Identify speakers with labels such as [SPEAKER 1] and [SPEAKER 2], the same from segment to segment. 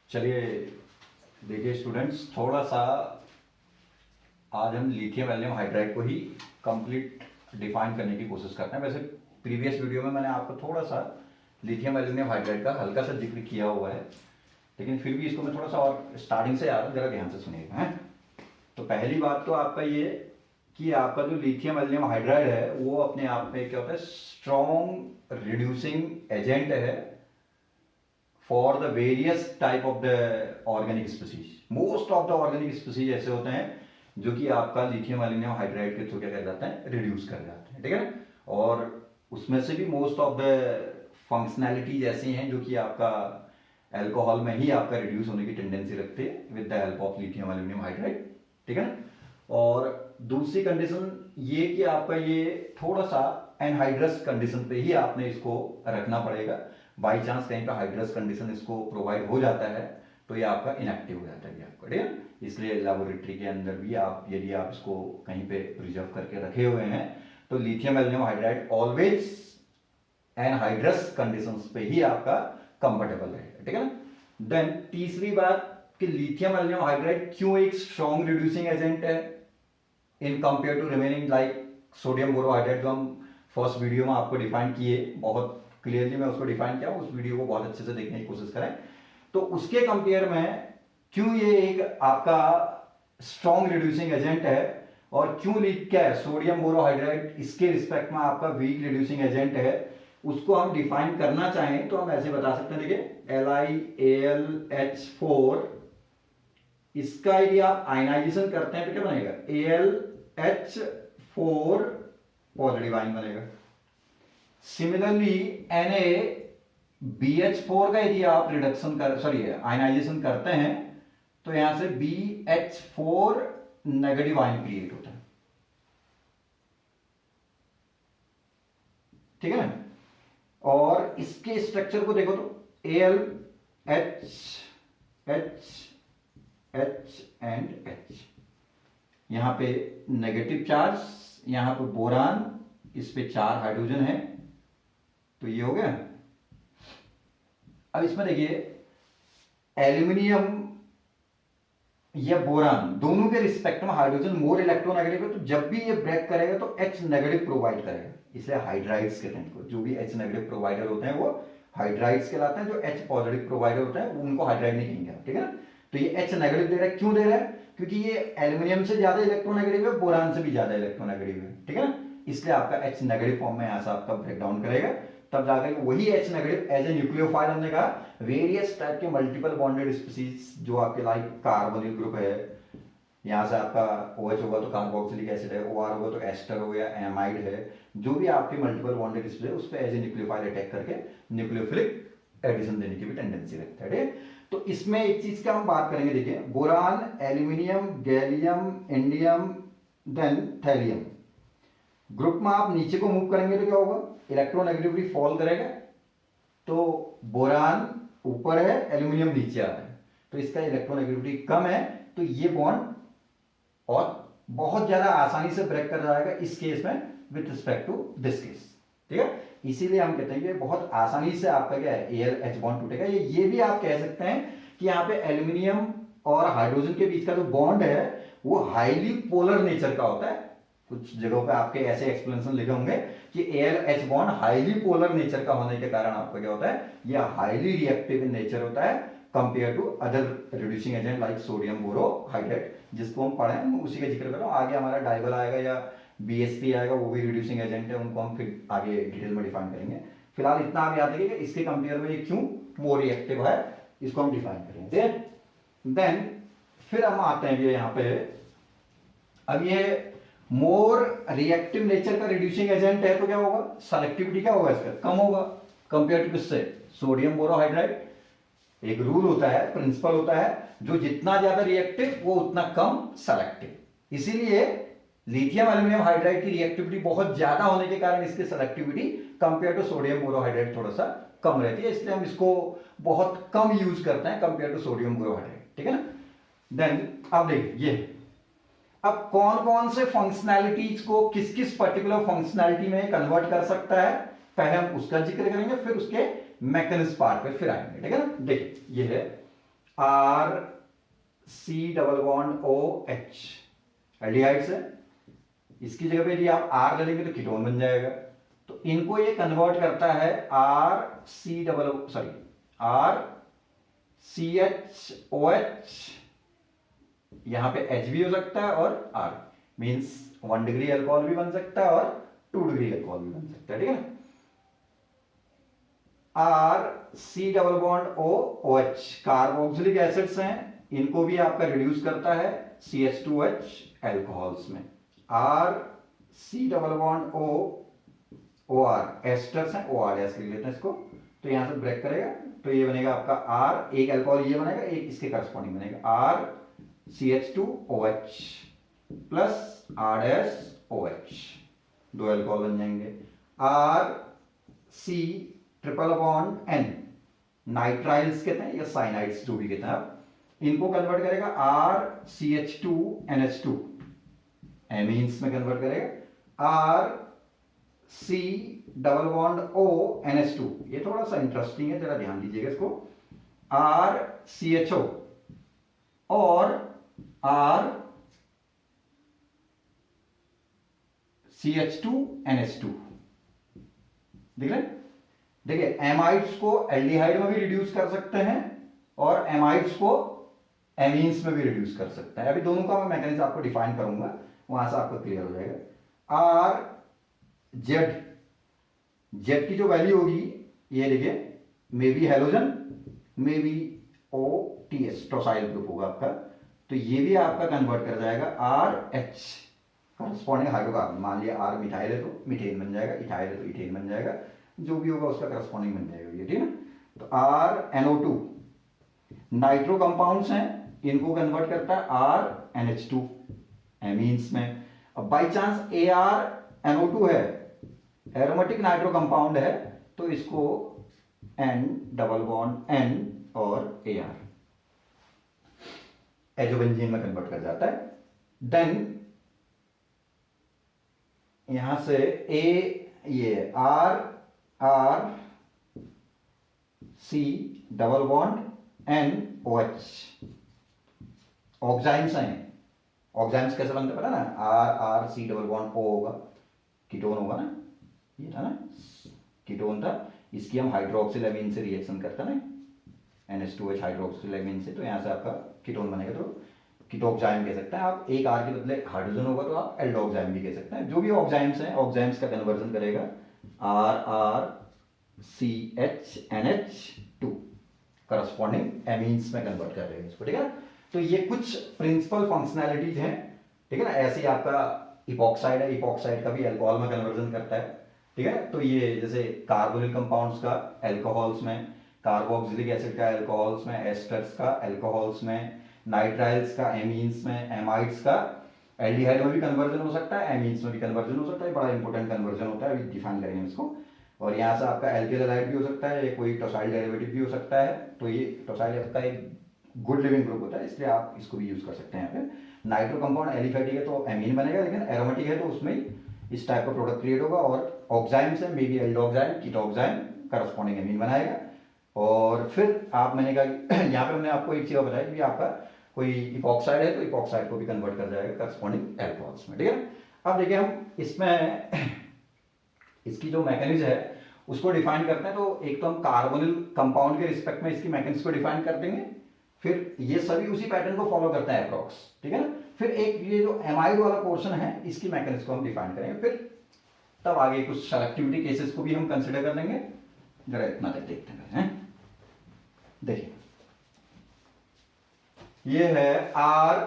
[SPEAKER 1] चलिए देखिए स्टूडेंट्स, थोड़ा सा आज हम लिथियम एल्यूमिनियम हाइड्राइड को ही कंप्लीट डिफाइन करने की कोशिश करते हैं। वैसे प्रीवियस वीडियो में मैंने आपको थोड़ा सा लिथियम एल्यूमिनियम हाइड्राइड का हल्का सा जिक्र किया हुआ है, लेकिन फिर भी इसको मैं थोड़ा सा और स्टार्टिंग से याद जरा ध्यान से सुनिएगा हैं। तो पहली बात तो आपका ये कि आपका जो लिथियम एल्यूमिनियम हाइड्राइड है वो अपने आप में क्या होता है, स्ट्रॉन्ग रिड्यूसिंग एजेंट है for the various type of the organic species. Most of the organic species ऐसे होते हैं जो कि आपका लिथियम एल्यूमिनियम हाइड्राइड के थ्रू क्या कर जाते हैं, रिड्यूस कर जाते हैं, ठीक है ना। और उसमें से भी मोस्ट ऑफ द फंक्शनैलिटीज ऐसी हैं जो कि आपका अल्कोहल में ही आपका रिड्यूस होने की टेंडेंसी रखते हैं with the help of lithium aluminium hydride, ठीक है ना। और दूसरी कंडीशन ये कि आपका ये थोड़ा सा एनहाइड्रस कंडीशन पे ही आपने इसको रखना पड़ेगा। बाई चांस कहीं पर हाइड्रस कंडीशन इसको प्रोवाइड हो जाता है तो ये आपका इनएक्टिव हो जाता है आपका, ठीक है। इसलिए लेबोरेटरी के अंदर भी आप यदि आप इसको कहीं पे प्रिजर्व करके रखे हुए हैं तो lithium aluminium hydride always anhydrous conditions पे ही आपका कंफर्टेबल रहेगा, ठीक है ना। देन तीसरी बात कि लिथियम एल्यूमिनियम हाइड्राइड क्यों एक स्ट्रॉन्ग रिड्यूसिंग एजेंट है in compare to remaining like sodium borohydride, जो हम फर्स्ट वीडियो में आपको डिफाइन किए, बहुत क्लियरली मैं उसको डिफाइन किया, उस वीडियो को बहुत अच्छे से देखने की कोशिश करें। तो उसके कंपेयर में क्यों ये एक आपका स्ट्रॉन्ग रिड्यूसिंग एजेंट है और क्यों क्या है सोडियम बोरोहाइड्राइड इसके रिस्पेक्ट में आपका वीक रिड्यूसिंग एजेंट है, उसको हम डिफाइन करना चाहें तो हम ऐसे बता सकते हैं। देखिए LiAlH4, इसका यदि आप आयनाइजेशन करते हैं तो क्या बनेगा, AlH4 पॉजिटिव आयन बनेगा। सिमिलरली NaBH4 का यदि आप रिडक्शन आयनाइजेशन करते हैं तो यहां से BH4 नेगेटिव आयन क्रिएट होता है, ठीक है ना। और इसके स्ट्रक्चर को देखो तो AlH H H and H, यहां पे नेगेटिव चार्ज, यहां पे बोरान, इस पे 4 हाइड्रोजन है, तो ये हो गया। अब इसमें देखिए एल्यूमिनियम या बोरान दोनों के रिस्पेक्ट में हाइड्रोजन मोर इलेक्ट्रोनेगेटिव है, तो जब भी ये ब्रेक करेगा तो H नेगेटिव प्रोवाइड करेगा, इसलिए हाइड्राइड्स कहते हैं इनको। जो भी H नेगेटिव प्रोवाइडर होते हैं वो हाइड्राइड्स कहलाते हैं, जो H पॉजिटिव प्रोवाइडर होते हैं उनको हाइड्राइड नहीं कहेंगे, ठीक है ना। तो ये H नेगेटिव दे रहा है, क्यों दे रहा है, क्योंकि ये एल्यूमिनियम से ज्यादा इलेक्ट्रोनेगेटिव है, बोरान से भी ज्यादा इलेक्ट्रोनेगेटिव है, ठीक है ना। इसलिए आपका H नेगेटिव फॉर्म में यहां से आपका ब्रेक डाउन करेगा, तब जाकर वही H negative as a nucleophile, हमने कहा वेरियस टाइप के मल्टीपल बॉन्डेड स्पीसीज जो आपके लाइक कार्बोनिल ग्रुप है, यहां से आपका OH होगा तो कार्बोक्सिलिक एसिड है, OR होगा तो एस्टर हो गया, एमाइड है, जो भी आपके मल्टीपल बॉन्डेड स्पीसीज है उस पे एज ए न्यूक्लियोफाइल अटैक करके न्यूक्लियोफिलिक एडिशन देने की भी टेंडेंसी रखता है, ठीक है। तो इसमें एक चीज का हम बात करेंगे, देखिए boron, aluminium, gallium, indium, then thallium group में आप नीचे को मूव करेंगे तो क्या होगा, इलेक्ट्रोनेगेटिविटी फॉल करेगा, तो बोरान ऊपर है, एल्यूमिनियम नीचे आ रहा है, तो इसका इलेक्ट्रोनेगेटिविटी कम है, तो ये बॉन्ड और बहुत ज्यादा आसानी से ब्रेक कर जाएगा इस केस में with respect to this case, ठीक है। इसीलिए हम कहते हैं कि बहुत आसानी से आपका क्या है AlH बॉन्ड टूटेगा। ये भी आप कह सकते हैं कि यहाँ पे एल्यूमिनियम और हाइड्रोजन के बीच का जो बॉन्ड है वो हाईली पोलर नेचर का होता है। कुछ जगहों पे आपके ऐसे एक्सप्लेनेशन लिखे होंगे कि AlH bond highly polar nature का होने के कारण आपका क्या होता है, यह हाईली रिएक्टिव इन नेचर होता है compare to other reducing agent like sodium borohydride, जिसको हम पढ़े हैं उसी का जिक्र कर रहा हूं। आगे हमारा डाइबल आएगा या BSP आएगा, वो भी रिड्यूसिंग एजेंट है, उनको हम फिर आगे डिटेल में डिफाइन करेंगे। फिलहाल इतना आप याद रखिए कि इसके कंपेयर में ये क्यों मोर रिएक्टिव है, इसको हम डिफाइन करेंगे। देन फिर हम आते हैं यहाँ पे, अब ये मोर रिएक्टिव नेचर का रिड्यूसिंग एजेंट है तो क्या होगा, सेलेक्टिविटी क्या होगा इसका, कम होगा कंपेयर टू किससे, सोडियम बोरोहाइड्राइड। एक रूल होता है, प्रिंसिपल होता है, जो जितना ज्यादा रिएक्टिव वो उतना कम सेलेक्टिव। इसीलिए लिथियम एल्यूमिनियम हाइड्राइड की रिएक्टिविटी बहुत ज्यादा होने के कारण इसकी selectivity compare to sodium borohydride थोड़ा सा कम रहती है, इसलिए हम इसको बहुत कम यूज करते हैं कंपेयर टू सोडियम बोरोहाइड्राइड, ठीक है ना। देन अब देखिए ये अब कौन कौन से फंक्शनैलिटीज को किस किस पर्टिकुलर फंक्शनैलिटी में कन्वर्ट कर सकता है, पहले हम उसका जिक्र करेंगे, फिर उसके मैकेनिज्म पार्ट पे फिर आएंगे, ठीक है ना। देखिए ये है R C double bond O H, aldehydes है। इसकी जगह पे यदि आप आर ले लेंगे तो कीटोन बन जाएगा। तो इनको ये कन्वर्ट करता है R C double, sorry, R C H O H, यहां पे एच भी हो सकता है और आर, मींस 1 डिग्री अल्कोहल भी बन सकता है और 2 डिग्री अल्कोहल भी बन सकता है, ठीक है ना। R C double bond O O H carboxylic acids हैं, इनको भी आपका रिड्यूस करता है CH2H एल्कोहल्स में। R C double bond O O R esters हैं, ओ आर एस लिख लेते हैं इसको। तो यहां से ब्रेक करेगा तो ये बनेगा आपका आर, एक अल्कोहल ये बनेगा, एक इसके करस्पॉन्डिंग बनेगा आर CH2OH प्लस RSOH, दो अल्कोहल बन जाएंगे। R C triple bond N, nitriles कहते हैं या साइनाइड्स जो भी कहते हैं आप, इनको कन्वर्ट करेगा आर CH2NH2, एमीन्स में कन्वर्ट करेगा R C double bond O NH2। ये थोड़ा सा इंटरेस्टिंग है, जरा ध्यान दीजिएगा इसको। आर CHO और आर CH2NH2, देख रहे हैं। देखिए एमाइड्स को एल्डिहाइड में भी रिड्यूस कर सकते हैं और एमाइड्स को एमीन्स में भी रिड्यूस कर सकते हैं। अभी दोनों का मैं मैकेनिज्म आपको डिफाइन करूंगा, वहां से आपको क्लियर हो जाएगा। आर जेड, जेड की जो वैल्यू होगी ये देखिए, may be halogen, may be OTS tosyl group होगा आपका, तो ये भी आपका कन्वर्ट कर जाएगा RH करस्पॉन्डिंग हाइड्रोकार्बन। मान लिया आर मिथाइल है तो मीथेन बन जाएगा, इथाइल है तो इथेन बन जाएगा, जो भी होगा उसका करस्पॉन्डिंग बन जाएगा ये, ठीक है ना। तो RNO2 नाइट्रो कंपाउंड्स हैं, इनको कन्वर्ट करता है RNH2 एमीन्स में। अब बाई चांस ArNO2 है, एरोमेटिक नाइट्रो कंपाउंड है, तो इसको N डबल बॉन्ड N और AR एजोबेंजीन में कन्वर्ट कर जाता है। देन यहां से ये R C double bond NOH, oximes हैं। ऑक्साइम्स कैसे बनते पता ना, R C double bond O होगा, कीटोन होगा ना, ये था ना कीटोन था, इसकी हम हाइड्रोक्सिल एमीन से रिएक्शन करते हैं ना, NH2H हाइड्रोक्सिल एमीन से, तो यहां से आपका कीटोन बनेगा, तो कीटोक्साइम कह सकते हैं आप। एक आर के बदले हाइड्रोजन होगा तो आप एल्डोक्साइम भी कह सकते हैं। जो भी ऑक्साइम्स हैं, ऑक्साइम्स का कन्वर्जन करेगा RCHNH2 करस्पॉन्डिंग एमीन्स में कन्वर्ट कर रहे हैं इसको, ठीक है ना। तो ये कुछ प्रिंसिपल फंक्शनैलिटीज हैं, ठीक है ना। ऐसे ही आपका इपॉक्साइड है, इपॉक्साइड का भी अल्कोहल में कन्वर्जन करता है, ठीक है। तो ये जैसे कार्बोनिल कंपाउंड्स का अल्कोहल्स में, कार्बोक्सिलिक एसिड का अल्कोहल्स में, एस्टर्स का अल्कोहल्स में, नाइट्राइल्स का एमीन्स में, एमाइड्स का एल्डिहाइड में भी कन्वर्जन हो सकता है, एमीन्स में भी कन्वर्जन हो सकता है। बड़ा इंपॉर्टेंट कन्वर्जन होता है, अभी डिफाइन करेंगे इसको। और यहाँ से आपका एल्किल हैलाइड भी हो सकता है, कोई टोसाइल डेरिवेटिव भी हो सकता है। तो ये टोसाइल आपका एक गुड लिविंग ग्रुप होता है, इसलिए आप इसको भी यूज कर सकते हैं यहाँ पे। नाइट्रो कंपाउंड एलिफेटिक है तो एमीन बनेगा, लेकिन एरोमेटिक है तो उसमें इस टाइप का प्रोडक्ट क्रिएट होगा। और ऑक्साइम्स है, may be aldoxime, कीटोक्साइम, corresponding amine बनाएगा। और फिर आप, मैंने कहा यहाँ पे हमने आपको एक चीज बताया कि आपका कोई इपॉक्साइड है तो इपॉक्साइड को भी कन्वर्ट कर जाएगा करस्पॉन्डिंग अल्कोहल्स में, ठीक है। अब देखिए हम इसमें इसकी जो मैकेनिज्म है उसको डिफाइन करते हैं। तो एक तो हम कार्बोनिल कंपाउंड के रिस्पेक्ट में इसकी मैकेनिज्म को डिफाइन कर देंगे, फिर ये सभी उसी पैटर्न को फॉलो करते हैं अप्रॉक्स, ठीक है ना। फिर एक ये जो एमाइड वाला पोर्शन है इसकी मैकेनिज्म को हम डिफाइन करेंगे, फिर तब आगे कुछ सेलेक्टिविटी केसेस को भी हम कंसिडर कर लेंगे। जरा इतना तक देखते हैं। देखिए ये है आर,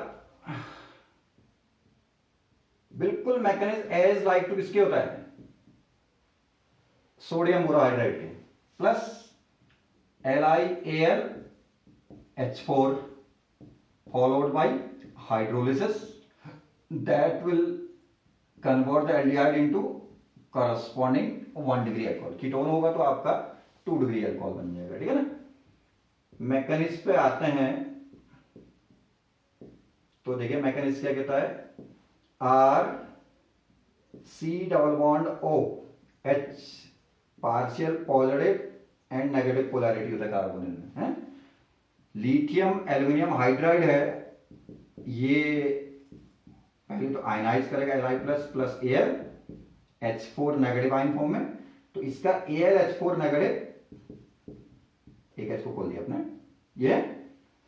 [SPEAKER 1] बिल्कुल मैकेनिज्म एज लाइक टू किसके होता है, सोडियम बोरोहाइड्राइड के, plus LiAl H4 followed by hydrolysis that will convert the aldehyde into corresponding 1 degree alcohol. Ketone होगा तो आपका 2 डिग्री अल्कोहल बन जाएगा, ठीक है ना। मैकेनिज्म पे आते हैं तो देखिए मैकेनिज्म क्या कहता है, R C double bond O H partial positive and negative polarity होता है कार्बोनिल में, है। लिथियम एल्यूमिनियम हाइड्राइड है, ये पहले तो आयनाइज करेगा Li+ plus Al H4 negative ion form में, तो इसका AlH4 नेगेटिव, एक H को खोल दिया अपने, ये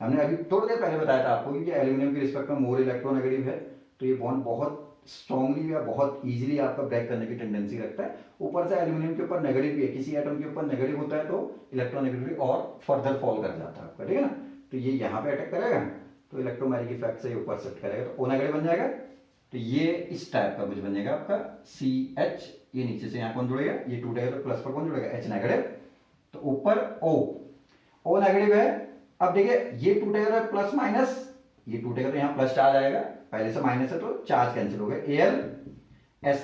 [SPEAKER 1] हमने अभी थोड़ी देर पहले बताया था आपको कि एल्यूमिनियम के रिस्पेक्ट में मोर इलेक्ट्रोनेगेटिव है, तो ये बॉन्ड बहुत स्ट्रांगली या बहुत इजीली आपका ब्रेक करने की टेंडेंसी रखता है। ऊपर से एल्यूमिनियम के ऊपर नेगेटिव भी है, किसी एटम के ऊपर नेगेटिव होता है तो इलेक्ट्रोनेगेटिविटी और फर्दर फॉल कर जाता है आपका, ठीक है ना। तो ये यहाँ पे अटैक करेगा तो इलेक्ट्रोमैग्नेटिक इफेक्ट से ऊपर शिफ्ट करेगा तो O नेगेटिव बन जाएगा। तो ये इस टाइप का कुछ बन जाएगा आपका CH, ये नीचे से यहाँ कौन जुड़ेगा, ये टूटेगा तो प्लस पर कौन जुड़ेगा, H नेगेटिव, तो ऊपर O नेगेटिव है। अब देखिए ये टूटेगा तो प्लस माइनस, ये टूटेगा तो यहाँ प्लस चार्ज आएगा, पहले से माइनस है तो चार्ज कैंसिल हो गया। Al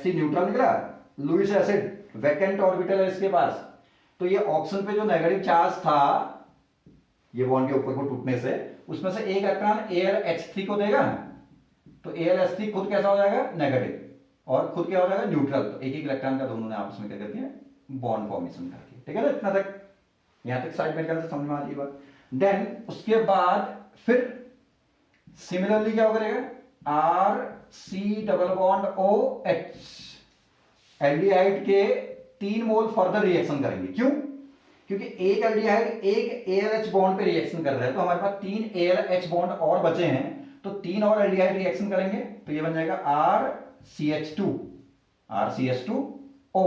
[SPEAKER 1] न्यूट्रल निकला, लुईस एसिड वैकेंट ऑर्बिटल है इसके पास, तो ये ऑप्शन पे जो नेगेटिव चार्ज था ये बॉन्ड के ऊपर को टूटने से, उसमें से एक इलेक्ट्रॉन AlH3 को देगा, तो AlH3 खुद कैसा हो जाएगा, नेगेटिव, और खुद क्या हो जाएगा, न्यूट्रल। तो एक एक इलेक्ट्रॉन का दोनों ने आपस में क्या कर दिया, बॉन्ड फॉर्मेशन कर दिया, ठीक है ना। इतना तक, यहां तक साइड मेरे ख्याल से समझ में आ रही बात। देन उसके बाद फिर सिमिलरली क्या करेगा, RC≡OH, एल्डिहाइड के 3 मोल फर्दर रिएक्शन करेंगे। क्यों? क्योंकि एक एल्डिहाइड एक ALH बॉन्ड पे रिएक्शन कर रहा है, तो हमारे पास 3 ALH बॉन्ड और बचे हैं, तो 3 और एल्डिहाइड रिएक्शन करेंगे, तो ये बन जाएगा RCH2O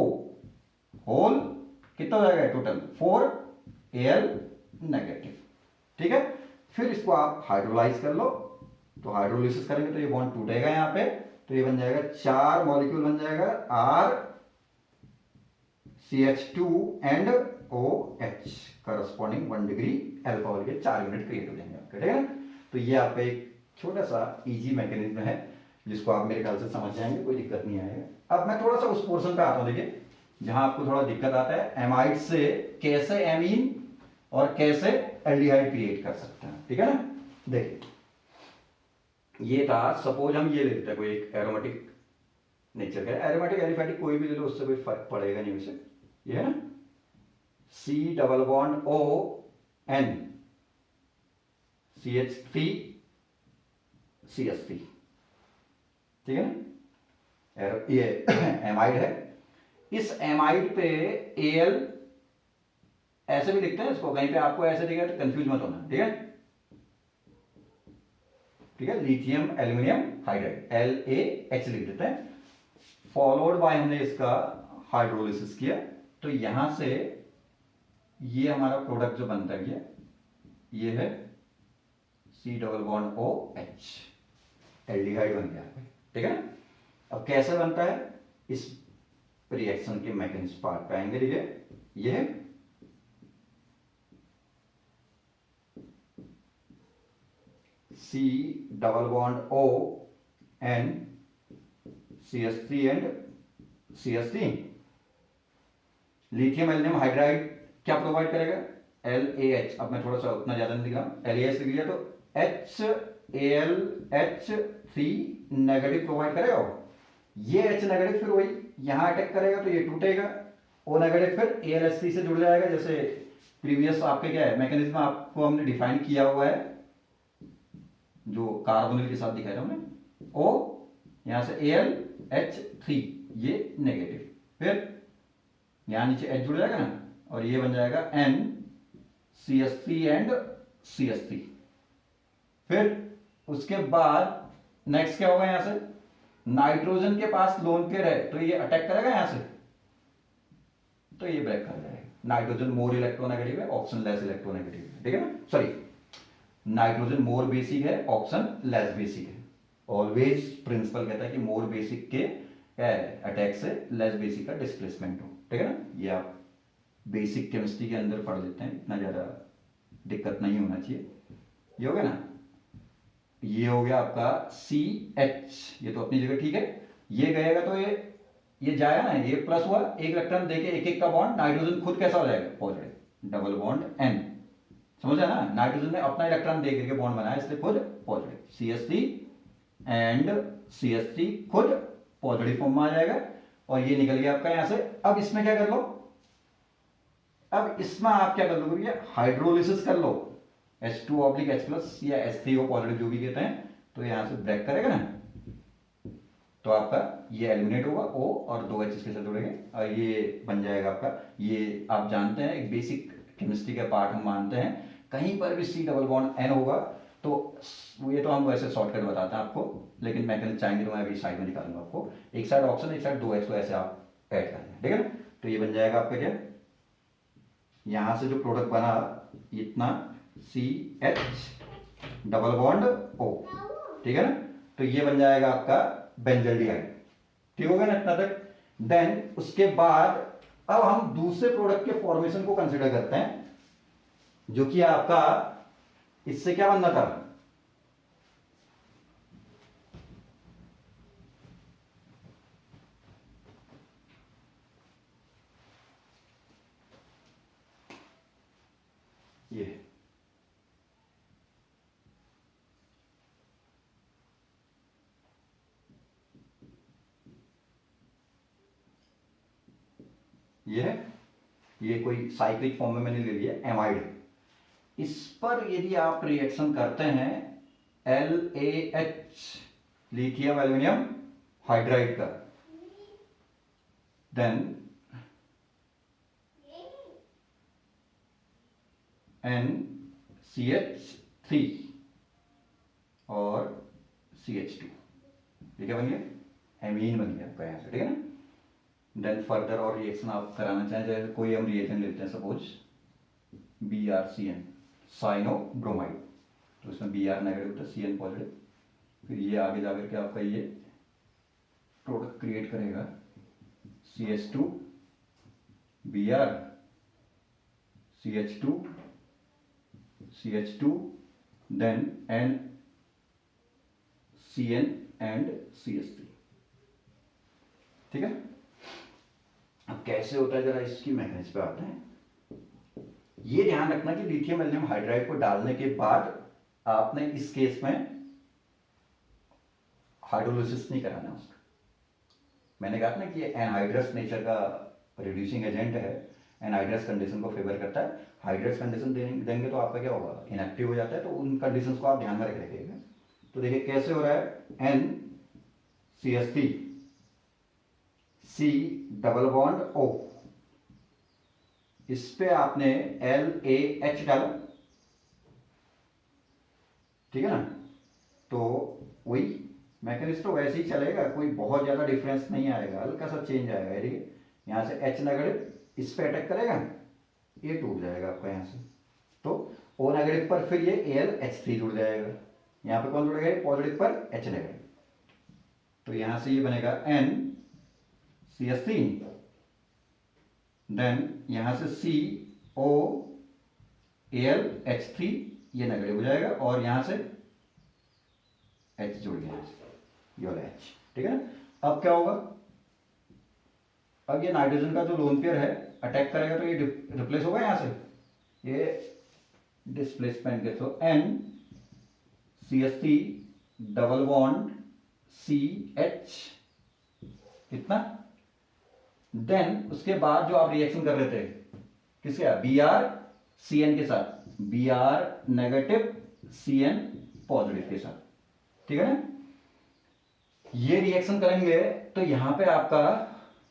[SPEAKER 1] होल, कितना हो जाएगा टोटल 4Al नेगेटिव, ठीक है। फिर इसको आप हाइड्रोलाइज कर लो, तो हाइड्रोलिसिस करेंगे तो ये बॉन्ड टूटेगा यहाँ पे, तो ये बन जाएगा 4 मॉलिक्यूल बन जाएगा RCH2 and OH, corresponding 1 degree alpha वाले के 4 यूनिट क्रिएट हो जाएंगे आपके, ठीक है ना। तो ये आपका एक छोटा सा इजी मैकेनिज्म है जिसको आप मेरे ख्याल से समझ जाएंगे, कोई दिक्कत नहीं आएगा। अब मैं थोड़ा सा उस पोर्शन पे आता हूँ, देखिए जहां आपको थोड़ा दिक्कत आता है, एमाइड से कैसे एमीन और कैसे एल्डिहाइड क्रिएट कर सकते हैं, ठीक है ना। देखिए ये था, सपोज हम ये ले लेते हैं कोई एक एरोमेटिक नेचर का, एरोमेटिक एलिफेटिक कोई भी ले लो, उससे कोई फर्क पड़ेगा नहीं वैसे, ये है ना, C≡ON CH3 CH3, ठीक है ना, ये एमाइड है। इस एमाइड पे Al ऐसे भी लिखते हैं इसको, कहीं पे आपको ऐसे दिखेगा तो कंफ्यूज मत होना, ठीक है, ठीक है। लिथियम एल्यूमिनियम हाइड्राइड LaH लिख देते हैं, फॉलोड बाय हमने इसका हाइड्रोलिसिस किया, तो यहां से ये हमारा प्रोडक्ट जो बनता है ये है C≡OH, एल्डिहाइड बन गया, ठीक है ना। अब कैसे बनता है, इस रिएक्शन के मैकेनिज्म पार्ट पे आएंगे, देखिए ये है C≡ON CH3 and CH3, lithium aluminium hydride क्या प्रोवाइड करेगा, LaH। अब मैं थोड़ा सा उतना ज्यादा नहीं लिख रहा हूं, LaH लिख लिया तो HAlH3 नेगेटिव प्रोवाइड करेगा, ये H नेगेटिव फिर वही यहां अटैक करेगा तो ये टूटेगा, O नेगेटिव फिर AlH3 से जुड़ जाएगा, जैसे प्रीवियस आपके क्या है मैकेनिज्म आपको हमने डिफाइन किया हुआ है, जो कार्बोनिल के साथ दिखाया था हमने, O यहां से AlH3 ये नेगेटिव, फिर यहां नीचे H जुड़ जाएगा ना, और ये बन जाएगा N CH3 एंड CH3। फिर उसके बाद नेक्स्ट क्या होगा, यहां से नाइट्रोजन के पास लोन पेयर है तो ये अटैक करेगा यहां से, तो ये ब्रेक कर जाएगा। नाइट्रोजन मोर इलेक्ट्रोनेगेटिव है, ऑप्शन लेस इलेक्ट्रोनेगेटिव है, ठीक है ना, सॉरी नाइट्रोजन मोर बेसिक है, ऑप्शन लेस बेसिक है। ऑलवेज प्रिंसिपल कहता है कि मोर बेसिक के अटैक से लेस बेसिक का डिस्प्लेसमेंट हो, ठीक है ना। ये आप बेसिक केमिस्ट्री के अंदर पढ़ लेते हैं, इतना ज्यादा दिक्कत नहीं होना चाहिए। ये हो गया ना, ये हो गया आपका CH, ये तो अपनी जगह ठीक है। ये गएगा तो ये जाएगा ना, ये प्लस हुआ, एक इलेक्ट्रॉन देके एक एक का बॉन्ड, नाइट्रोजन खुद कैसा हो जाएगा, पॉजिटिव, डबल बॉन्ड N, समझा ना। नाइट्रोजन ने अपना इलेक्ट्रॉन दे करके बॉन्ड बनाया इसलिए खुद पॉजिटिव, CH3 एंड CH3 खुद पॉजिटिव फॉर्म में आ जाएगा, और ये निकल गया आपका यहां से। अब इसमें क्या कर लो, अब इसमें आप क्या कर लो, हाइड्रोलिसिस कर लो, H2 ऑब्लिक H प्लस या H3O पॉजिटिव जो भी कहते हैं, तो यहाँ से ब्रेक करेगा ना, तो आपका ये एलिमिनेट होगा O और 2 H इसके साथ जुड़ेंगे और ये बन जाएगा आपका, ये आप जानते हैं एक बेसिक केमिस्ट्री का पार्ट हम मानते हैं, कहीं पर भी C डबल बॉन्ड N होगा तो ये तो हम वैसे शॉर्टकट बताते हैं आपको, लेकिन मैकेनिक चाहेंगे तो मैं अभी साइड में निकालूंगा आपको, एक साइड ऑप्शन एक साइड 2H को ऐसे आप ऐड करेंगे, ठीक है ना। तो ये बन जाएगा आपका क्या, यहां से जो प्रोडक्ट बना इतना CH डबल बॉन्ड O, ठीक है ना, तो ये बन जाएगा आपका बेंजल्डिहाइड, ठीक हो गया ना इतना तक। देन उसके बाद अब हम दूसरे प्रोडक्ट के फॉर्मेशन को कंसिडर करते हैं, जो कि आपका इससे क्या बनना था, ये है, ये कोई साइक्लिक फॉर्म में मैंने ले लिया एमाइड, इस पर यदि आप रिएक्शन करते हैं LaH लिथियम एल्यूमिनियम हाइड्राइड का, देन NCH3 और CH2, ये क्या बन गया, एमीन बन गया आपका यहाँ से, ठीक है ना। देन फर्दर और रिएक्शन आप कराना चाहें, जैसे कोई हम रिएक्शन लेते हैं सपोज BrCN साइनो ब्रोमाइड, तो इसमें Br नेगेटिव था CN पॉजिटिव, फिर ये आगे जाकर के आपका ये प्रोडक्ट क्रिएट करेगा CH2 Br CH2 CH2 then NCN and CH3, ठीक है। अब कैसे होता है जरा इसकी मैकेनिज्म पे आते हैं। ये ध्यान रखना कि लिथियम एल्यूमिनियम हाइड्राइड को डालने के बाद आपने इस केस में हाइड्रोलिसिस नहीं कराना उसका, मैंने कहा ना कि एनहाइड्रस नेचर का रिड्यूसिंग एजेंट है, एनहाइड्रस कंडीशन को फेवर करता है, हाइड्रस कंडीशन देंगे तो आपका क्या होगा, इनएक्टिव हो जाता है, तो उन कंडीशंस को आप ध्यान में रखिएगा। तो देखिए कैसे हो रहा है, NCH3 C double bond O, इस पे आपने LaH डाला, ठीक है ना, तो वही मैकेनिज्म तो वैसे ही चलेगा, कोई बहुत ज्यादा डिफरेंस नहीं आएगा, हल्का सा चेंज आएगा, ठीक है। यहां से H नेगेटिव इस पे अटैक करेगा, ये टूट जाएगा आपका यहाँ से, तो O नेगेटिव पर फिर ये AlH3 जुड़ जाएगा, यहाँ पे कौन जुड़ेगा, पॉजिटिव पर H नेगेटिव, तो यहां से ये बनेगा NCH3, देन यहां से COAlH3 ये नेगेटिव हो जाएगा और यहां से H जुड़ गया, ये वाला H, ठीक है ना। अब क्या होगा, अब ये नाइट्रोजन का जो लोन पेयर है अटैक करेगा तो ये रिप्लेस होगा यहाँ से, ये डिस्प्लेसमेंट के through NCH3 double bond CH इतना, देन उसके बाद जो आप रिएक्शन कर रहे थे किसके साथ, BrCN के साथ, Br नेगेटिव CN पॉजिटिव के साथ, ठीक है ना। ये रिएक्शन करेंगे तो यहां पे आपका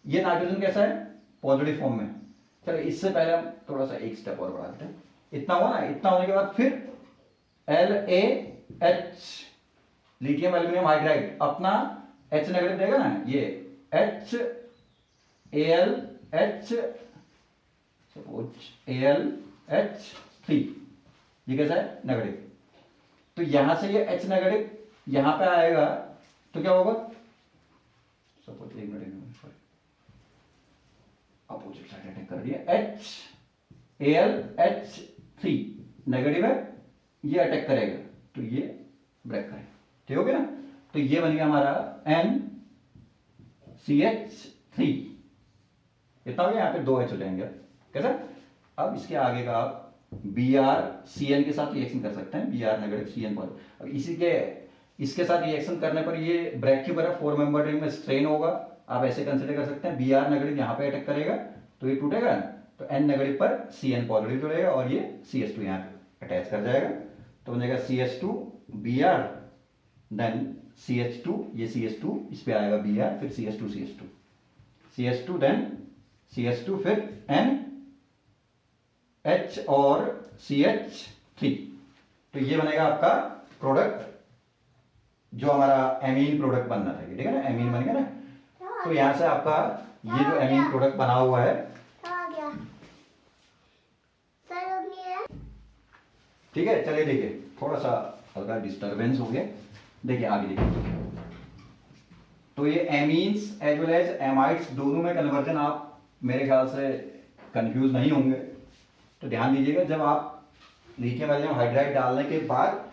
[SPEAKER 1] ये नाइट्रोजन कैसा है, पॉजिटिव फॉर्म में। चलो इससे पहले हम थोड़ा सा एक स्टेप और बढ़ाते हैं, इतना हुआ ना, इतना होने के बाद फिर LaH लिथियम एल्यूमिनियम हाइड्राइड अपना H नेगेटिव देगा ना, ये HAlH सपोज AlH3, ये कैसा है, नेगेटिव, तो यहां से ये H नेगेटिव यहां पे आएगा तो क्या होगा, सपोज एक मिनट अपोजिट साइड अटैक कर दिया, HAlH3 नेगेटिव है, ये अटैक करेगा तो ये ब्रेक करेगा, ठीक हो गया ना। तो ये बन गया हमारा NCH3, इतना हो गया, यहाँ पे 2H हो जाएंगे, कैसा। अब इसके आगे का आप BrCN के साथ रिएक्शन कर सकते हैं, Br नेगेटिव CN पॉजिटिव। अब इसके साथ रिएक्शन करने पर ये ब्रेक की तरह 4 मेंबर रिंग में स्ट्रेन होगा, आप ऐसे कंसिडर कर सकते हैं, Br नेगेटिव यहाँ पे अटैक करेगा तो ये टूटेगा, तो N नेगेटिव पर CN पॉजिटिव जुड़ेगा और ये CH2 यहाँ पे अटैच कर जाएगा तो बन जाएगा CH2Br, देन CH2, ये CH2 इस पे आएगा Br, फिर CH2 देन CH2 फिर NH और CH3। तो ये बनेगा आपका प्रोडक्ट जो हमारा एमीन प्रोडक्ट बनना चाहिए, ठीक है ना, एमीन बन गया ना। तो यहां से आपका ये जो एमीन प्रोडक्ट बना हुआ है, ठीक है। चलिए देखिए, थोड़ा सा हल्का डिस्टरबेंस हो गया, देखिए आगे देखिए। तो ये amines as well as amides दोनों में कन्वर्जन आप मेरे ख्याल से कंफ्यूज नहीं होंगे। तो ध्यान दीजिएगा, जब आप लिथियम एल्यूमिनियम हाइड्राइड डालने के बाद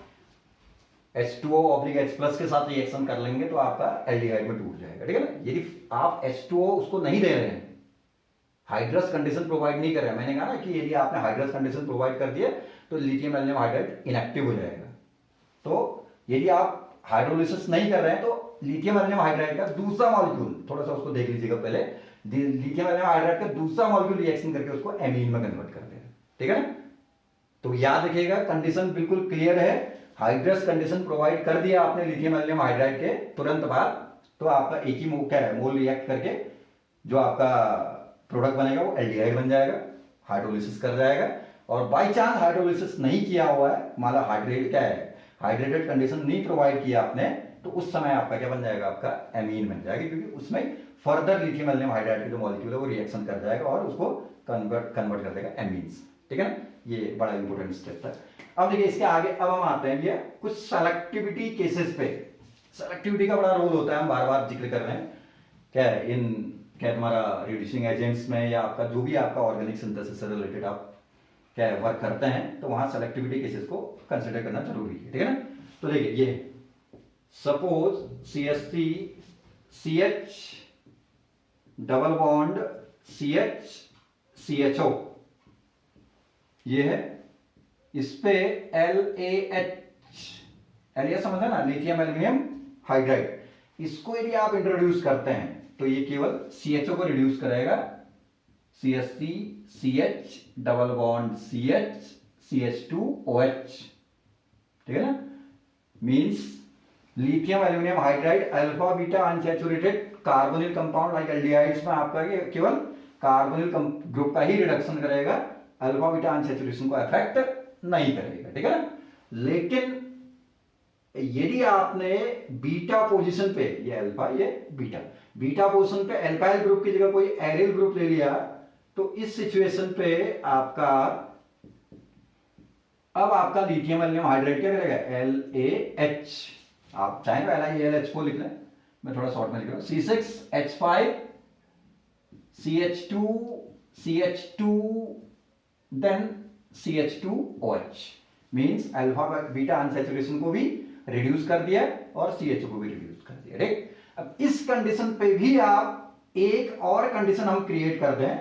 [SPEAKER 1] H2O/H+ के साथ रिएक्शन कर लेंगे तो आपका एल्डिहाइड में टूट जाएगा, ठीक है ना। यदि आप H2O उसको नहीं दे रहे हैं, हाइड्रस कंडीशन प्रोवाइड नहीं कर रहे हैं, मैंने कहा ना कि यदि आपने हाइड्रस कंडीशन प्रोवाइड कर दिया तो लिथियम एल्यूमिनियम हाइड्राइड इनएक्टिव हो जाएगा। तो यदि आप हाइड्रोलिसिस नहीं कर रहे हैं तो लिथियम एल्यूमिनियम हाइड्राइड का दूसरा मॉलिक्यूल, थोड़ा सा उसको देख लीजिएगा पहले, लिथियम एल्यूमिनियम हाइड्राइड का दूसरा मॉलिक्यूल रिएक्शन करके उसको एमीन में कन्वर्ट कर देगा, ठीक है ना। तो याद रखिएगा, कंडीशन बिल्कुल क्लियर है, हाइड्रस कंडीशन प्रोवाइड कर दिया आपने लिथियम एल्यूमिनियम हाइड्राइड के तुरंत बाद, तो आपका एक ही क्या है, मोल रिएक्ट करके जो आपका प्रोडक्ट बनेगा वो एल्डिहाइड बन जाएगा, हाइड्रोलिसिस कर जाएगा। और बाई चांस हाइड्रोलिसिस नहीं किया हुआ है, मान लो हाइड्रेट क्या है, हाइड्रेटेड कंडीशन नहीं प्रोवाइड किया आपने, तो उस समय आपका क्या बन जाएगा, आपका एमीन बन जाएगा, क्योंकि उसमें फर्दर लिथियम एल्यूमिनियम हाइड्राइड के जो मॉलिक्यूल है वो रिएक्शन कर जाएगा और उसको कन्वर्ट कर देगा एमीन्स, ठीक है ना। ये बड़ा इंपॉर्टेंट स्टेप था। अब देखिए इसके आगे अब हम आते हैं भैया कुछ सेलेक्टिविटी केसेस पे। सेलेक्टिविटी का बड़ा रोल होता है, हम बार बार जिक्र कर रहे हैं, क्या है इन क्या तुम्हारा रिड्यूसिंग एजेंट्स में या आपका जो भी आपका ऑर्गेनिक सिंथेसिस से रिलेटेड आप क्या है वर्क करते हैं, तो वहां सेलेक्टिविटी केसेस को कंसिडर करना जरूरी है, ठीक है ना। तो देखिए ये suppose CH3 CH double bond CH CHO ये है, इस पे LAH, LAH समझे ना, लिथियम एल्यूमिनियम हाइड्राइड, इसको यदि आप इंट्रोड्यूस करते हैं तो ये केवल CHO को रिड्यूस करेगा, CH3 CH double bond CH CH2OH, ठीक है ना। Means lithium aluminium hydride alpha beta unsaturated carbonyl compound like aldehydes में आपका ये केवल कार्बोनिल ग्रुप का ही रिडक्शन करेगा, अल्फा बीटा अनसैचुरेशन को अफेक्ट नहीं करेगा, ठीक है ना। लेकिन यदि आपने बीटा पोजीशन पे, ये अल्फा ये बीटा पोजीशन पे एल्काइल ग्रुप की जगह कोई एरिल ग्रुप ले लिया, तो इस सिचुएशन पे आपका अब आपका लिथियम एल्यूमिनियम हाइड्राइड क्या करेगा, LAH, आप चाहें तो LiAlH को लिख लें, मैं थोड़ा शॉर्ट में लिख रहा हूं, C6H5 CH2 then CH2OH, means alpha beta unsaturation को भी रिड्यूस कर दिया और CHO को भी रिड्यूस कर दिया, ठीक। अब इस कंडीशन पे भी आप एक और कंडीशन हम क्रिएट कर दें,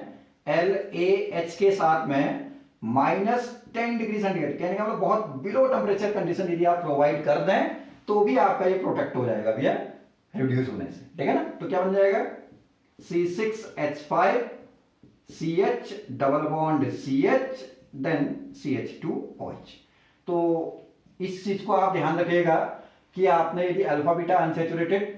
[SPEAKER 1] LAH के साथ में -10 डिग्री सेंटीग्रेड, कहने का मतलब बहुत बिलो टेम्परेचर कंडीशन यदि आप प्रोवाइड कर दें तो भी आपका ये प्रोटेक्ट हो जाएगा भैया रिड्यूस होने से, ठीक है ना। तो क्या बन जाएगा, C6H5 CH double bond CH then CH2OH। तो इस चीज को आप ध्यान रखिएगा कि आपने यदि alpha beta unsaturated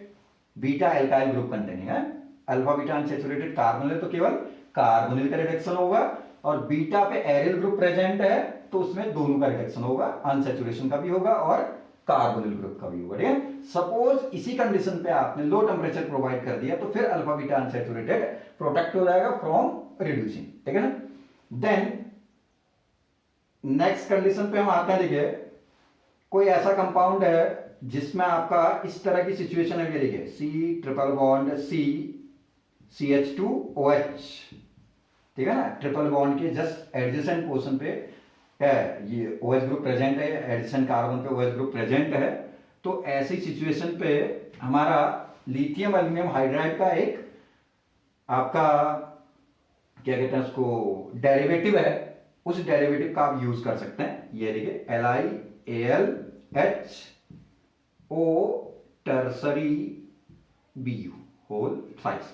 [SPEAKER 1] beta alkyl group containing है, अल्फा बीटा अनसैचुरेटेड कार्बोनिल तो केवल कार्बोनिल का रिडक्शन होगा, और बीटा पे एरिल ग्रुप प्रेजेंट है तो उसमें दोनों का रिडक्शन होगा, अनसैचुरेशन का भी होगा और कार्बोनिल ग्रुप का भी होगा, ठीक है। सपोज इसी कंडीशन पे आपने लो टेम्परेचर प्रोवाइड कर दिया तो फिर अल्फा बीटा अनसैचुरेटेड प्रोटेक्ट हो जाएगा फ्रॉम रिड्यूसिंग, ठीक है ना। देन नेक्स्ट कंडीशन पे हम आते हैं, देखिए कोई ऐसा कंपाउंड है जिसमें आपका इस तरह की सिचुएशन है, देखिए C triple bond C CH2OH, ठीक है ना, ट्रिपल बॉन्ड के जस्ट एडजेसेंट पोर्शन पे है ये OH ग्रुप प्रेजेंट है, एडजेसेंट कार्बन पे OH ग्रुप प्रेजेंट है। तो ऐसी सिचुएशन पे हमारा लिथियम एल्यूमिनियम हाइड्राइड का एक आपका क्या कहते हैं उसको डेरिवेटिव है, उस डेरिवेटिव का आप यूज कर सकते हैं। ये देखिए LiAlH O tertiary BU whole thrice,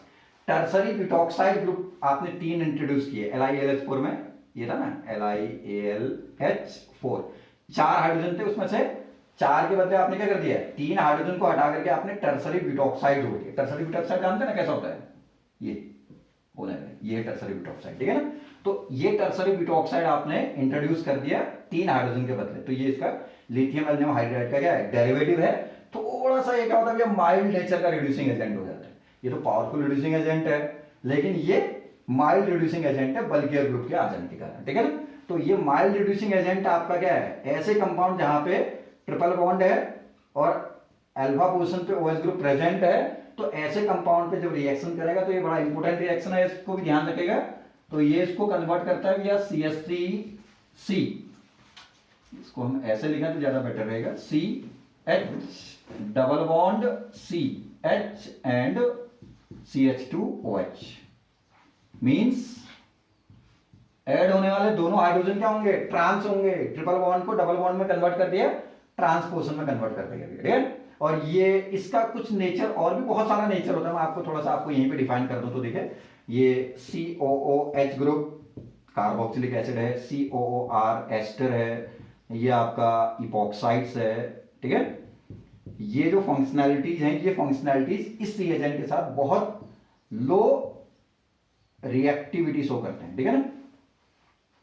[SPEAKER 1] tertiary butoxide group आपने 3 इंट्रोड्यूस किए LiAlH4 में, ये था ना LiAlH4, 4 हाइड्रोजन थे, उसमें से 4 के बदले आपने क्या कर दिया, 3 हाइड्रोजन को हटा करके आपने टर्सरी ब्यूटॉक्साइड जोड़ दिया। टर्सरी ब्यूटॉक्साइड जानते हैं ना कैसा होता है, ये टर्सरी ब्यूटॉक्साइड, ठीक है ना। तो ये टर्सरी ब्यूटॉक्साइड आपने इंट्रोड्यूस कर दिया 3 हाइड्रोजन के बदले, तो ये इसका लिथियम एल्यूमिनियम हाइड्राइड का क्या है, डेरिवेटिव है। थोड़ा सा ये क्या होता है, ये माइल्ड नेचर का रिड्यूसिंग एजेंट हो जाता है। ये तो पावरफुल रिड्यूसिंग एजेंट है, लेकिन ये माइल्ड रिड्यूसिंग एजेंट है बल्कियर ग्रुप के आ जाने के कारण, ठीक है ना। तो ये माइल्ड रिड्यूसिंग एजेंट आपका क्या है, ऐसे कंपाउंड जहां पे ट्रिपल बॉन्ड है और अल्फा पोजीशन पे OH ग्रुप प्रेजेंट है, तो ऐसे कंपाउंड पे जब रिएक्शन करेगा तो ये बड़ा इंपॉर्टेंट रिएक्शन है, इसको भी ध्यान रखेगा। तो ये इसको कन्वर्ट करता है भैया CH3C, इसको हम ऐसे लिखा तो ज्यादा बेटर रहेगा, CH double bond CH and CH2OH, means add होने वाले दोनों हाइड्रोजन क्या होंगे, ट्रांस होंगे। ट्रिपल बॉन्ड को डबल बॉन्ड में कन्वर्ट कर दिया, ट्रांस पोजीशन में कन्वर्ट कर दिया, ठीक है। और ये इसका कुछ नेचर और भी बहुत सारा नेचर होता है, मैं आपको थोड़ा सा आपको यहीं पे डिफाइन कर दूं तो देखिए, ये COOH ग्रुप कार्बोक्सिलिक एसिड है, COOR एस्टर है, ये आपका इपॉक्साइड्स है, ठीक है। ये जो फंक्शनैलिटीज हैं, ये फंक्शनैलिटीज इस रिएजेंट के साथ बहुत लो रिएक्टिविटी शो करते हैं, ठीक है ना।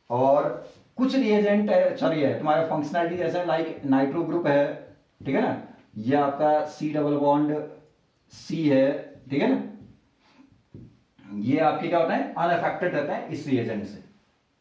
[SPEAKER 1] और कुछ रिएजेंट है, सॉरी है तुम्हारे फंक्शनैलिटी जैसे लाइक नाइट्रो ग्रुप है, ठीक है ना, ये आपका C डबल बॉन्ड C है, ठीक है ना, ये आपके क्या होता है, अनअफेक्टेड रहता है इस रिएजेंट से,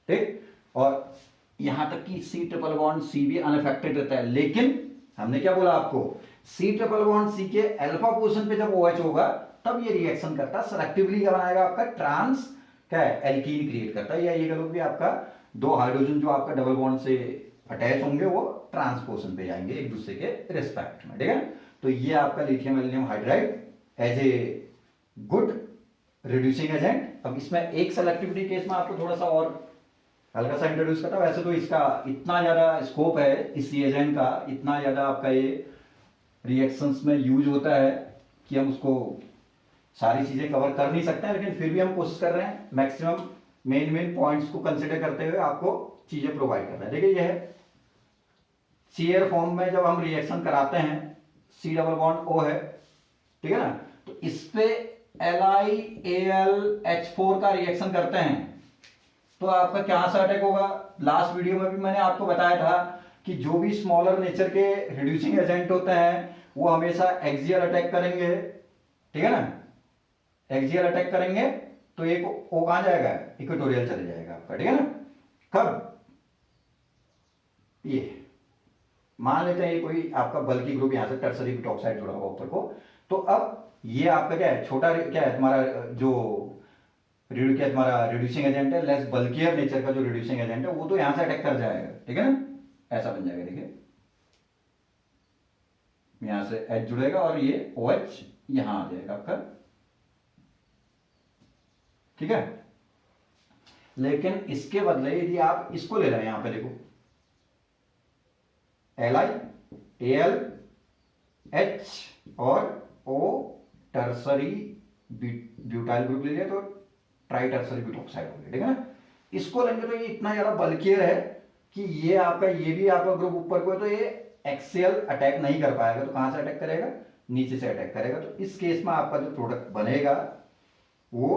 [SPEAKER 1] ठीक। और यहां तक कि C ट्रिपल बॉन्ड C भी अनअफेक्टेड रहता है, लेकिन हमने क्या बोला आपको, C ट्रिपल बॉन्ड C के अल्फा पोजीशन पे जब OH होगा तब ये रिएक्शन करता है, सेलेक्टिवली क्या बनाएगा, आपका ट्रांस क्या है, एल्कीन क्रिएट करता है। या ये कह लो कि आपका 2 हाइड्रोजन जो आपका डबल बॉन्ड से अटैच होंगे वो ट्रांस पोजीशन पे जाएंगे एक दूसरे के रिस्पेक्ट में, ठीक है। तो ये आपका lithium aluminium hydride as a good reducing agent. अब इसमें एक सेलेक्टिविटी केस में आपको थोड़ा सा और हल्का सा इंट्रोड्यूस करता हूं। वैसे तो इसका इतना ज्यादा स्कोप है इस रिएजेंट का, इतना ज्यादा आपका ये रिएक्शंस में यूज होता है कि हम उसको सारी चीजें कवर कर नहीं सकते हैं, लेकिन फिर भी हम कोशिश कर रहे हैं मैक्सिमम मेन पॉइंट्स को कंसिडर करते हुए आपको चीजें प्रोवाइड कर रहे हैं। देखिए, यह चेयर फॉर्म में जब हम रिएक्शन कराते हैं, C डबल बॉन्ड O है, ठीक है ना, तो इस पे LiAlH4 का रिएक्शन करते हैं तो आपका क्या सा अटैक होगा। लास्ट वीडियो में भी मैंने आपको बताया था कि जो भी स्मॉलर नेचर के रिड्यूसिंग एजेंट होते हैं वो हमेशा एक्सियल अटैक करेंगे, ठीक है ना, एक्सियल अटैक करेंगे तो एक O कहां जाएगा, इक्वेटोरियल चले जाएगा आपका, ठीक है ना। कब, ये मान लेते हैं ये कोई आपका बल्कि ग्रुप यहां से टर्सरी ब्यूटॉक्साइड जुड़ा हुआ ऊपर को, तो अब ये आपका क्या है, छोटा क्या है तुम्हारा जो क्या तुम्हारा रिड्यूसिंग एजेंट है, लेस बल्कियर नेचर का जो रिड्यूसिंग एजेंट है वो तो यहां से अटैक कर जाएगा, ठीक है ना, ऐसा बन जाएगा। देखिए यहां से H जुड़ेगा और ये OH यहां आ जाएगा आपका, ठीक है। लेकिन इसके बदले यदि आप इसको ले रहे हैं, यहां पे देखो LiAlH और O टर्सरी ब्यूटाइल ग्रुप ले लिया तो ट्राई टर्सरी ब्यूटॉक्साइड हो गया, ठीक है ना। इसको लेंगे तो ये इतना ज्यादा बल्कियर है कि ये आपका ये भी आपका ग्रुप ऊपर को है तो ये एक्सियल अटैक नहीं कर पाएगा, तो कहां से अटैक करेगा, नीचे से अटैक करेगा। तो इस केस में आपका जो प्रोडक्ट बनेगा वो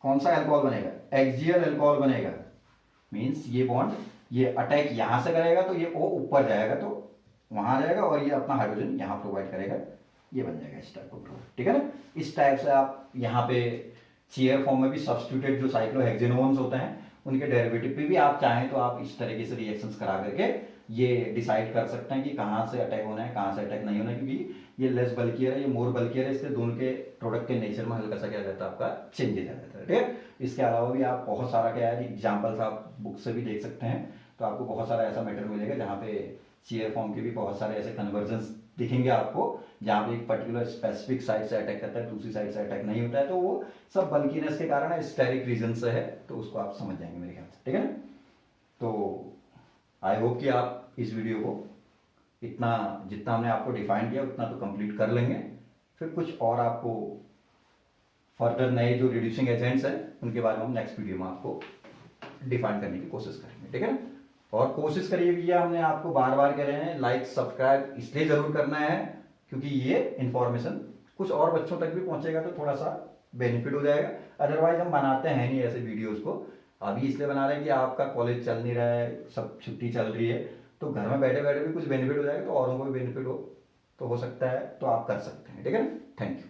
[SPEAKER 1] कौन सा अल्कोहल बनेगा, एक्सियल अल्कोहल बनेगा। मींस ये बॉन्ड ये अटैक यहां से करेगा तो ये O ऊपर जाएगा तो वहां जाएगा और ये अपना हाइड्रोजन यहां प्रोवाइड करेगा, ये बन जाएगा इस टाइप का प्रोडक्ट, ठीक है ना। इस टाइप से आप यहाँ पे चेयर फॉर्म में भी सब्स्टिट्यूटेड जो साइक्लोहेक्सेनोन्स होते हैं उनके डेरिवेटिव पे भी आप चाहें तो आप इस तरीके से रिएक्शंस करा करके ये डिसाइड कर सकते हैं कि कहाँ से अटैक होना है, कहाँ से अटैक नहीं होना है, क्योंकि ये लेस बल्कियर है, ये मोर बल्कियर है, इसके दोनों के प्रोडक्ट के नेचर में हल्का सा क्या रहता है आपका चेंजेस आ जाता है, ठीक है। इसके अलावा भी आप बहुत सारा क्या है एग्जाम्पल्स आप बुक से भी देख सकते हैं, तो आपको बहुत सारा ऐसा मैटर मिलेगा जहाँ पे चेयर फॉर्म के भी बहुत सारे ऐसे कन्वर्जन्स दिखेंगे आपको, जहाँ पे एक पर्टिकुलर स्पेसिफिक साइड से अटैक करता है, दूसरी साइड से अटैक नहीं होता है, तो वो सब बल्कीनेस के कारण है, स्टेरिक रीजन से है, तो उसको आप समझ जाएंगे मेरे ख्याल से, ठीक है ना। तो आई होप कि आप इस वीडियो को इतना जितना हमने आपको डिफाइन किया उतना तो कंप्लीट कर लेंगे। फिर कुछ और आपको फर्दर नए जो रिड्यूसिंग एजेंट्स हैं उनके बारे में हम नेक्स्ट वीडियो में आपको डिफाइन करने की कोशिश करेंगे, ठीक है ना। और कोशिश करिए भैया, हमने आपको बार बार कह रहे हैं लाइक सब्सक्राइब इसलिए जरूर करना है क्योंकि ये इंफॉर्मेशन कुछ और बच्चों तक भी पहुंचेगा तो थोड़ा सा बेनिफिट हो जाएगा। अदरवाइज हम बनाते हैं नहीं ऐसे वीडियोस को, अभी इसलिए बना रहे हैं कि आपका कॉलेज चल नहीं रहा है, सब छुट्टी चल रही है, तो घर में बैठे बैठे भी कुछ बेनिफिट हो जाएगा तो औरों को भी बेनिफिट हो, तो हो सकता है तो आप कर सकते हैं, ठीक है ना। Thank you.